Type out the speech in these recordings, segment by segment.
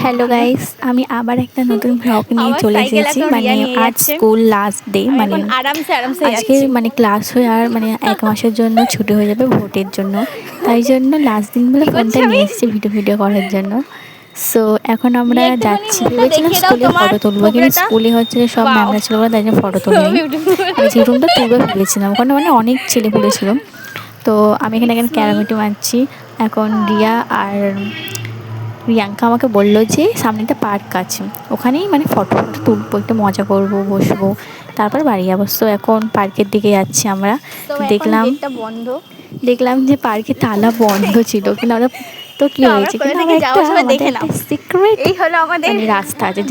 Hello guys, আমি আবার একটা নতুন ব্লগ নিয়ে চলে এসেছি। মানে আজ স্কুল লাস্ট ডে, মানে আজকে মানে ক্লাস হয়ে আর মানে 1 মাসের জন্য ছুটি হয়ে যাবে ভোটের জন্য। তাই জন্য লাস্ট দিন বলে ফোনটা নিয়ে এসেছি ভিডিও করার জন্য। সো এখন আমরা যাচ্ছি, ভেবেছিলাম স্কুলে ফটো তুলবো, কিন্তু স্কুলে হচ্ছে সব ম্যামরা ছিল বলে তাই জন্য ফটো তুলিনি। যে রুমটা তুলবো ভেবেছিলাম, ওখানে মানে অনেক ছেলেপুলে ছিল। তো আমি এখানে ক্যারামেটি মারছি। এখন রিয়া আর রিয়াঙ্কা আমাকে বললো যে সামনে একটা পার্ক আছে, ওখানেই মানে ফটো তুলবো, একটু মজা করবো, বসবো, তারপর বাড়ি যাবো। তো এখন পার্কের দিকে যাচ্ছি আমরা। দেখলাম যে পার্কে তালা বন্ধ ছিল, কিন্তু আমরা তো কি হয়েছে, কিন্তু একটা সিক্রেট মানে রাস্তা আছে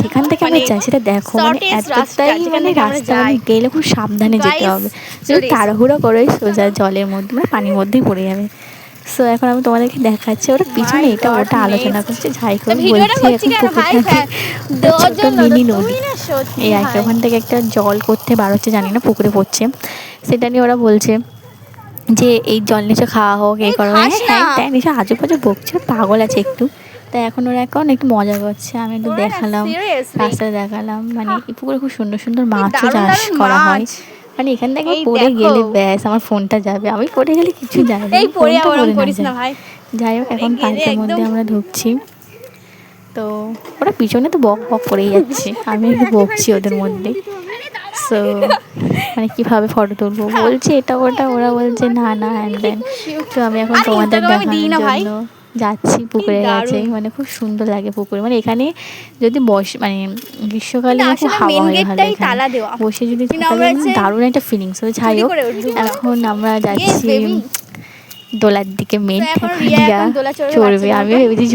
যেখান থেকে আমরা যাই সেটা দেখো, মানে এতটাই মানে রাস্তা, মানে গেলে খুব সাবধানে যেতে হবে, যদি তাড়াহুড়ো করে সোজা জলের মধ্যে মানে পানির মধ্যেই পড়ে যাবে। সো এখন আমি তোমাদেরকে দেখাচ্ছি, ওরা পিছনে এটা ওটা আলোচনা করছে, যাই হোক বলছি এখন ছোট মিনি নদী এই আর কি, ওখান থেকে একটা জল করতে বার হচ্ছে, জানি না পুকুরে পড়ছে, সেটা নিয়ে ওরা বলছে যে এই জল নিচে খাওয়া হোক, এই করো, হ্যাঁ নিচে আজুবাজু বকছে, পাগল আছে একটু। তাই এখন ওরা এখন একটু মজা করছে, আমি একটু দেখালাম, রাস্তায় দেখালাম, মানে এই পুকুরে খুব সুন্দর সুন্দর মাছও চাষ করা হয়। মানে এখান থেকে পড়ে গেলে ব্যাস আমার ফোনটা যাবে, আমি পড়ে গেলে কিছু যাবে না। যাই হোক এখন পার্কের মধ্যে আমরা ঢুকছি, তো ওরা পিছনে তো বক বক করেই যাচ্ছে, আমি একটু বকছি ওদের মধ্যে। সো মানে কীভাবে ফটো তুলবো বলছে এটা ওটা, ওরা বলছে না হ্যান ত্যান। তো আমি এখন তোমাদের দেখানোর জন্য যাচ্ছি পুকুরের কাছে, মানে খুব সুন্দর লাগে পুকুরে, মানে এখানে যদি মানে গ্রীষ্মকালে খুব হাওয়া হয় ভালো, বসে যদি দারুণ একটা ফিলিংস হয়। যাই হোক এখন আমরা যাচ্ছি দোলার দিকে, মেন চড়বে, আমিও ভেবেছি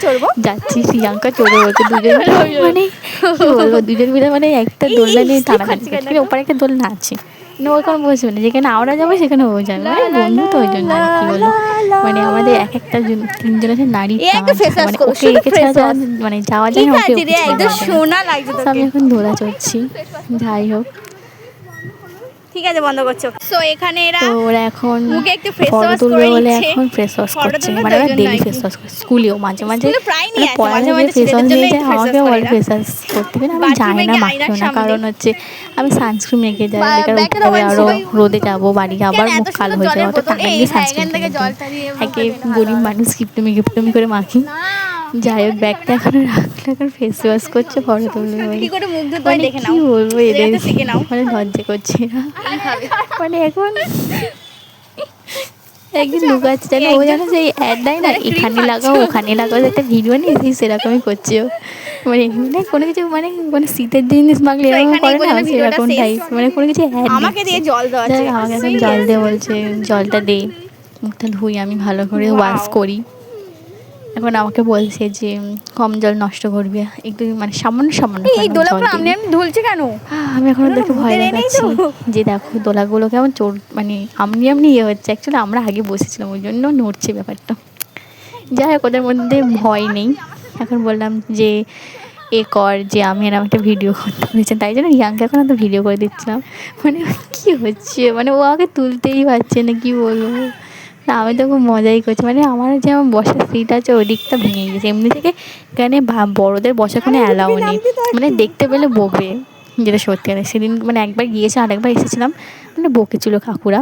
চড়বো, যাচ্ছি, প্রিয়াঙ্কা চড়বে বলছে, দুজন মানে কি বলবো, দুজন মিলে মানে একটা দোলনা নিয়ে টানাটানি করছে, ওপারে একটা দোলনা আছে, ও এখন বসবে না, যেখানে আমরা যাবো সেখানে ও যাবে, মানে বন্ধু তো ওই জন্য আর কি বলবো, মানে আমাদের এক একটা তিনজন আছে নারী, মানে ওকে রেখে ছাড়া মানে যাওয়া যায় না, আমি এখন দোলা চড়ছি। যাই হোক ঠিক আছে, বন্ধ করছো। সো এখানে ওরা এখন ফটো তুলবে বলে এখন ফেস ওয়াশ করছে, মানে ওরা ডেইলি ফেস ওয়াশ করে, স্কুলেও মাঝে মাঝে পড়া থেকে ফেস ওয়াশ হয়ে যায়, আমাকে বলে ফেস ওয়াশ করতে, কিন্তু আমি যাই না, মাখিও না, কারণ হচ্ছে আমি সানস্ক্রিন মেখে যাই, উঠতে হবে, আরও রোদে যাবো, বাড়ি আবার মুখ কালো হয়ে যাবে, অত টাকা দিয়ে সানস্ক্রিন একে গরিব মানুষ কিপটমি করে মাখি। যাই হোক ব্যাগটা এখন রাখলে, এখন ফেস ওয়াশ করছে, ফটো তুলবে বলে, মানে কি বলবো এদের, মানে লজ্জা করছে না, মানে এখন একদিন লুকাচ্ছে যেন, ও যেন সেই অ্যাড দেয় না, এখানে লাগাও ওখানে লাগাও, একটা ভিডিও নিয়ে সেরকমই করছে ও, মানে এখানে কোনো কিছু মানে কোনো শীতের জিনিস মাখলে এরকম করে না, সেরকম টাইপ, মানে কোনো কিছু অ্যাড আমাকে দিয়ে জল দেওয়া, আমাকে এখন জল দিয়ে বলছে, জলটা দে, মুখটা ধুই আমি ভালো করে, ওয়াশ করি। এখন আমাকে বলছে যে কম জল নষ্ট করবে, একটু মানে সামান্য ধুলছে কেন, আমি এখন ওদেরকে ভয় দেখাচ্ছি যে দেখো দোলাগুলো কেমন মানে আমনি ইয়ে হচ্ছে, অ্যাকচুয়ালি আমরা আগে বসেছিলাম ওই জন্য নড়ছে ব্যাপারটা। যাই হোক ওদের মধ্যে ভয় নেই, এখন বললাম যে কর, যে আমি এরকম একটা ভিডিও করতে পেরেছি, তাই জন্য রিয়াঙ্কা এখন তো ভিডিও করে দিচ্ছিলাম, মানে কী হচ্ছে, মানে ও আমাকে তুলতেই পারছে না, কি বলবো না, আমি তো খুব মজাই করছি, মানে আমার যেমন বসার সিট আছে ওই দিকটা ভেঙে গেছে, এমনি থেকে এখানে বড়োদের বসার কোনো অ্যালাউ নেই, মানে দেখতে পেলে বকবে, যেটা সত্যি কথা, সেদিন মানে একবার গিয়েছে, আরেকবার এসেছিলাম, মানে বকেছিল কাকুরা।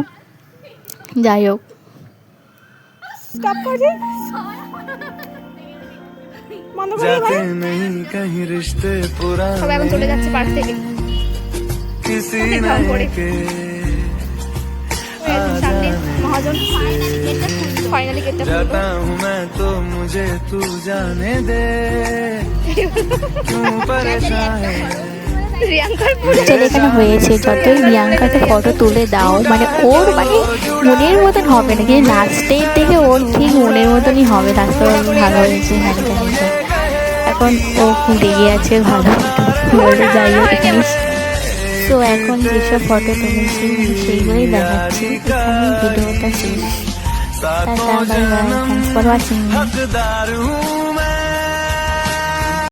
যাই হোক চলে যাচ্ছে পার্ক থেকে, जाता हूँ मैं तो मुझे तू जाने दे, क्यों परेशान है। এখানে হয়েছে, যতই রিয়াঙ্কাকে ফটো তুলে দাও, মানে ওর মানে মনের মতন হবে না, কিন্তু লাস্টের থেকে ওর ঠিক মনের মতনই হবে, রাস্তা ভালো হয়েছে, হ্যাঁ এখন ও লেগে আছে ভালো ফটো, যাই হোক এখানে। তো এখন যেসব ফটো তুলেছি সেইগুলোই দেখাচ্ছি, এখানে ভিডিওটা শেষ। Tata, bye bye, thanks for watching.